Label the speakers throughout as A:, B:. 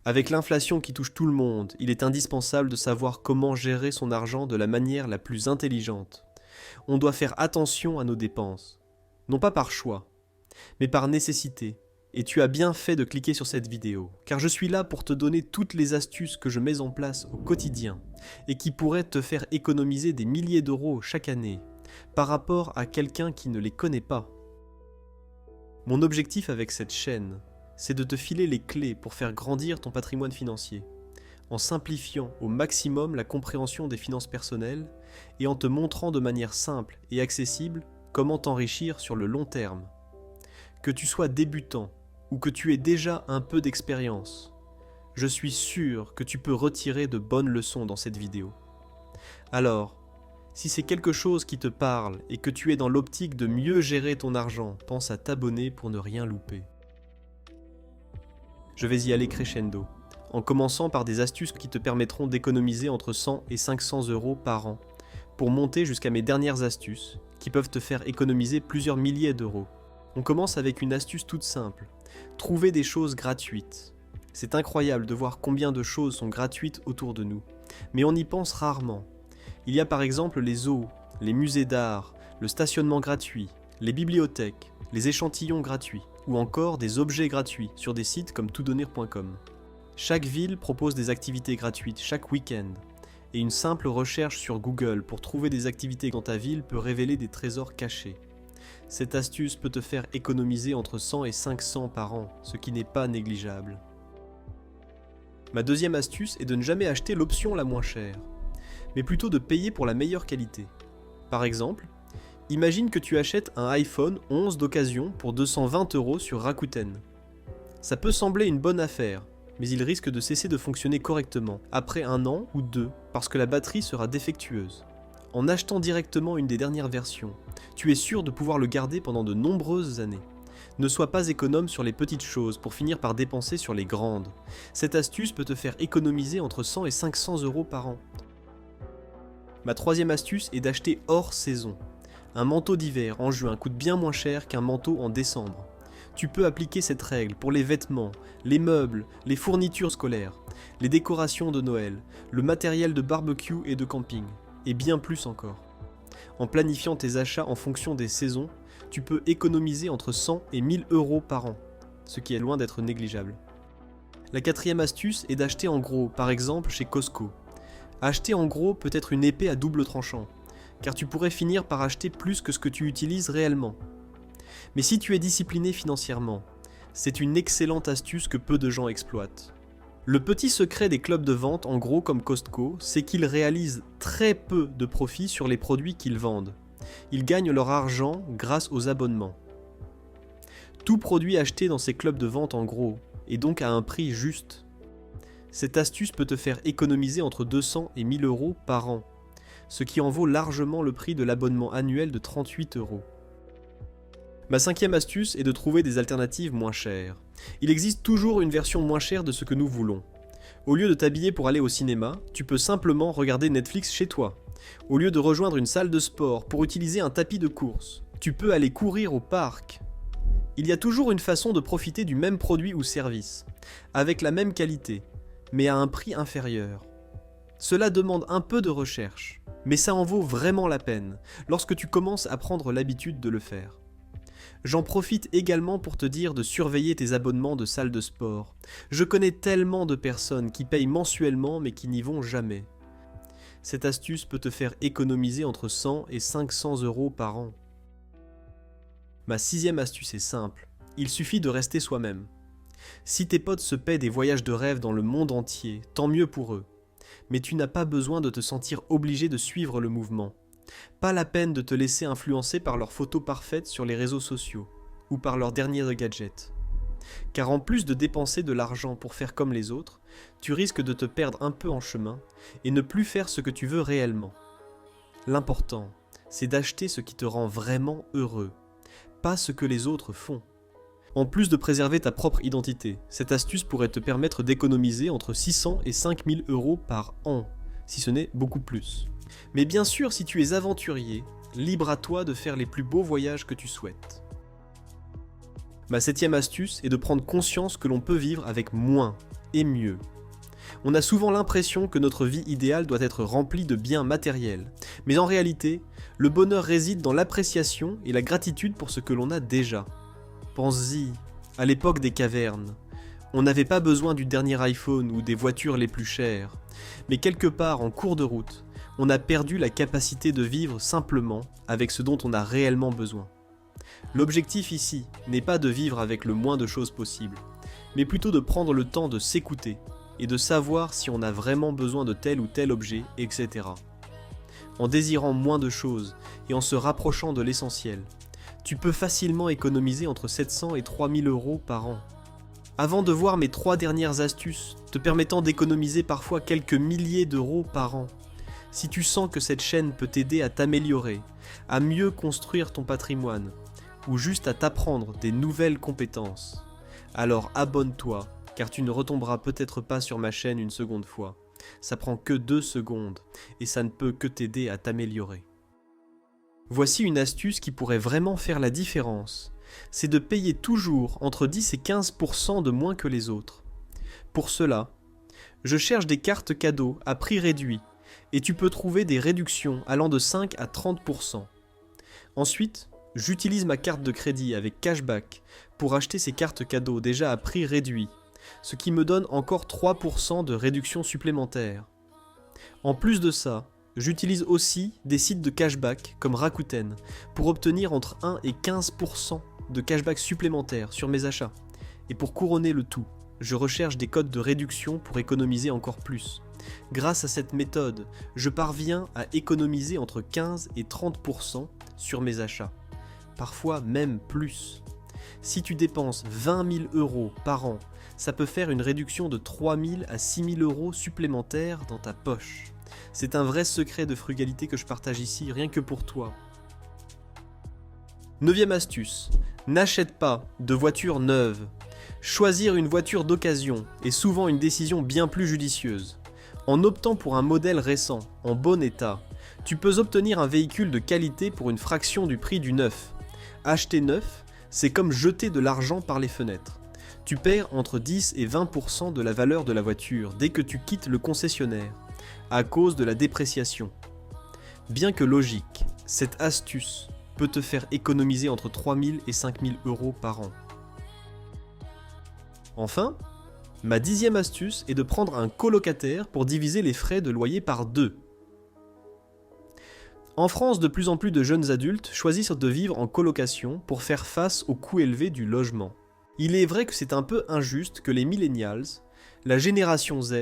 A: Avec l'inflation qui touche tout le monde, il est indispensable de savoir comment gérer son argent de la manière la plus intelligente. On doit faire attention à nos dépenses, non pas par choix, mais par nécessité. Et tu as bien fait de cliquer sur cette vidéo, car je suis là pour te donner toutes les astuces que je mets en place au quotidien et qui pourraient te faire économiser des milliers d'euros chaque année par rapport à quelqu'un qui ne les connaît pas. Mon objectif avec cette chaîne, c'est de te filer les clés pour faire grandir ton patrimoine financier, en simplifiant au maximum la compréhension des finances personnelles et en te montrant de manière simple et accessible comment t'enrichir sur le long terme. Que tu sois débutant ou que tu aies déjà un peu d'expérience, je suis sûr que tu peux retirer de bonnes leçons dans cette vidéo. Alors, si c'est quelque chose qui te parle et que tu es dans l'optique de mieux gérer ton argent, pense à t'abonner pour ne rien louper. Je vais y aller crescendo, en commençant par des astuces qui te permettront d'économiser entre 100 et 500 euros par an, pour monter jusqu'à mes dernières astuces, qui peuvent te faire économiser plusieurs milliers d'euros. On commence avec une astuce toute simple, trouver des choses gratuites. C'est incroyable de voir combien de choses sont gratuites autour de nous, mais on y pense rarement. Il y a par exemple les zoos, les musées d'art, le stationnement gratuit, les bibliothèques, les échantillons gratuits, ou encore des objets gratuits sur des sites comme toutdonner.com. Chaque ville propose des activités gratuites chaque week-end, et une simple recherche sur Google pour trouver des activités dans ta ville peut révéler des trésors cachés. Cette astuce peut te faire économiser entre 100 et 500 par an, ce qui n'est pas négligeable. Ma deuxième astuce est de ne jamais acheter l'option la moins chère, mais plutôt de payer pour la meilleure qualité. Par exemple, imagine que tu achètes un iPhone 11 d'occasion pour 220 € sur Rakuten. Ça peut sembler une bonne affaire, mais il risque de cesser de fonctionner correctement après 1 an ou 2 parce que la batterie sera défectueuse. En achetant directement une des dernières versions, tu es sûr de pouvoir le garder pendant de nombreuses années. Ne sois pas économe sur les petites choses pour finir par dépenser sur les grandes. Cette astuce peut te faire économiser entre 100 et 500 € par an. Ma troisième astuce est d'acheter hors saison. Un manteau d'hiver en juin coûte bien moins cher qu'un manteau en décembre. Tu peux appliquer cette règle pour les vêtements, les meubles, les fournitures scolaires, les décorations de Noël, le matériel de barbecue et de camping, et bien plus encore. En planifiant tes achats en fonction des saisons, tu peux économiser entre 100 et 1000 € par an, ce qui est loin d'être négligeable. La quatrième astuce est d'acheter en gros, par exemple chez Costco. Acheter en gros peut être une épée à double tranchant, car tu pourrais finir par acheter plus que ce que tu utilises réellement. Mais si tu es discipliné financièrement, c'est une excellente astuce que peu de gens exploitent. Le petit secret des clubs de vente en gros comme Costco, c'est qu'ils réalisent très peu de profit sur les produits qu'ils vendent. Ils gagnent leur argent grâce aux abonnements. Tout produit acheté dans ces clubs de vente en gros est donc à un prix juste. Cette astuce peut te faire économiser entre 200 et 1000 € par an, ce qui en vaut largement le prix de l'abonnement annuel de 38 €. Ma cinquième astuce est de trouver des alternatives moins chères. Il existe toujours une version moins chère de ce que nous voulons. Au lieu de t'habiller pour aller au cinéma, tu peux simplement regarder Netflix chez toi. Au lieu de rejoindre une salle de sport pour utiliser un tapis de course, tu peux aller courir au parc. Il y a toujours une façon de profiter du même produit ou service, avec la même qualité, mais à un prix inférieur. Cela demande un peu de recherche, mais ça en vaut vraiment la peine lorsque tu commences à prendre l'habitude de le faire. J'en profite également pour te dire de surveiller tes abonnements de salles de sport. Je connais tellement de personnes qui payent mensuellement mais qui n'y vont jamais. Cette astuce peut te faire économiser entre 100 et 500 € par an. Ma sixième astuce est simple, il suffit de rester soi-même. Si tes potes se paient des voyages de rêve dans le monde entier, tant mieux pour eux. Mais tu n'as pas besoin de te sentir obligé de suivre le mouvement. Pas la peine de te laisser influencer par leurs photos parfaites sur les réseaux sociaux, ou par leurs derniers gadgets. Car en plus de dépenser de l'argent pour faire comme les autres, tu risques de te perdre un peu en chemin et ne plus faire ce que tu veux réellement. L'important, c'est d'acheter ce qui te rend vraiment heureux, pas ce que les autres font. En plus de préserver ta propre identité, cette astuce pourrait te permettre d'économiser entre 600 et 5000 € par an, si ce n'est beaucoup plus. Mais bien sûr, si tu es aventurier, libre à toi de faire les plus beaux voyages que tu souhaites. Ma septième astuce est de prendre conscience que l'on peut vivre avec moins. et mieux. On a souvent l'impression que notre vie idéale doit être remplie de biens matériels, mais en réalité, le bonheur réside dans l'appréciation et la gratitude pour ce que l'on a déjà. Pense-y, à l'époque des cavernes, on n'avait pas besoin du dernier iPhone ou des voitures les plus chères, mais quelque part en cours de route, on a perdu la capacité de vivre simplement avec ce dont on a réellement besoin. L'objectif ici n'est pas de vivre avec le moins de choses possible, mais plutôt de prendre le temps de s'écouter et de savoir si on a vraiment besoin de tel ou tel objet, etc. En désirant moins de choses et en se rapprochant de l'essentiel, tu peux facilement économiser entre 700 et 3000 euros par an. Avant de voir mes 3 dernières astuces, te permettant d'économiser parfois quelques milliers d'euros par an, si tu sens que cette chaîne peut t'aider à t'améliorer, à mieux construire ton patrimoine, ou juste à t'apprendre des nouvelles compétences, alors abonne-toi, car tu ne retomberas peut-être pas sur ma chaîne une seconde fois. Ça prend que 2 secondes, et ça ne peut que t'aider à t'améliorer. Voici une astuce qui pourrait vraiment faire la différence. C'est de payer toujours entre 10 et 15% de moins que les autres. Pour cela, je cherche des cartes cadeaux à prix réduit, et tu peux trouver des réductions allant de 5 à 30%. Ensuite, j'utilise ma carte de crédit avec cashback pour acheter ces cartes cadeaux déjà à prix réduit, ce qui me donne encore 3% de réduction supplémentaire. En plus de ça, j'utilise aussi des sites de cashback comme Rakuten pour obtenir entre 1 et 15% de cashback supplémentaire sur mes achats. Et pour couronner le tout, je recherche des codes de réduction pour économiser encore plus. Grâce à cette méthode, je parviens à économiser entre 15 et 30% sur mes achats. Parfois même plus. Si tu dépenses 20 000 euros par an, ça peut faire une réduction de 3 000 à 6 000 euros supplémentaires dans ta poche. C'est un vrai secret de frugalité que je partage ici, rien que pour toi. 9e astuce, n'achète pas de voiture neuve. Choisir une voiture d'occasion est souvent une décision bien plus judicieuse. En optant pour un modèle récent, en bon état, tu peux obtenir un véhicule de qualité pour une fraction du prix du neuf. Acheter neuf, c'est comme jeter de l'argent par les fenêtres. Tu perds entre 10 et 20% de la valeur de la voiture dès que tu quittes le concessionnaire, à cause de la dépréciation. Bien que logique, cette astuce peut te faire économiser entre 3 000 et 5 000 euros par an. Enfin, ma 10e astuce est de prendre un colocataire pour diviser les frais de loyer par 2. En France, de plus en plus de jeunes adultes choisissent de vivre en colocation pour faire face au coût élevé du logement. Il est vrai que c'est un peu injuste que les millennials, la génération Z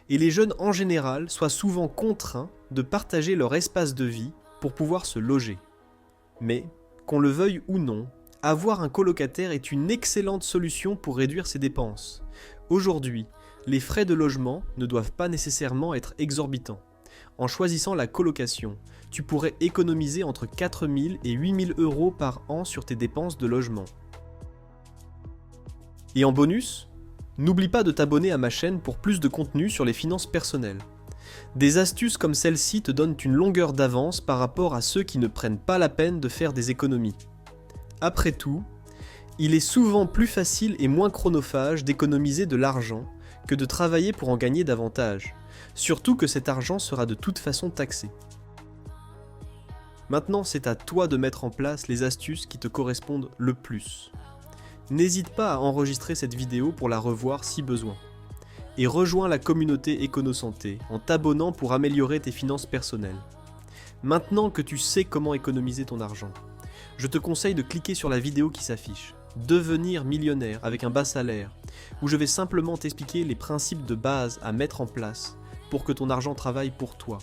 A: et les jeunes en général soient souvent contraints de partager leur espace de vie pour pouvoir se loger. Mais, qu'on le veuille ou non, avoir un colocataire est une excellente solution pour réduire ses dépenses. Aujourd'hui, les frais de logement ne doivent pas nécessairement être exorbitants. En choisissant la colocation, tu pourrais économiser entre 4 000 et 8 000 euros par an sur tes dépenses de logement. Et en bonus, n'oublie pas de t'abonner à ma chaîne pour plus de contenu sur les finances personnelles. Des astuces comme celle-ci te donnent une longueur d'avance par rapport à ceux qui ne prennent pas la peine de faire des économies. Après tout, il est souvent plus facile et moins chronophage d'économiser de l'argent que de travailler pour en gagner davantage, surtout que cet argent sera de toute façon taxé. Maintenant, c'est à toi de mettre en place les astuces qui te correspondent le plus. N'hésite pas à enregistrer cette vidéo pour la revoir si besoin. Et rejoins la communauté Écono-Santé en t'abonnant pour améliorer tes finances personnelles. Maintenant que tu sais comment économiser ton argent, je te conseille de cliquer sur la vidéo qui s'affiche, Devenir millionnaire avec un bas salaire, où je vais simplement t'expliquer les principes de base à mettre en place pour que ton argent travaille pour toi.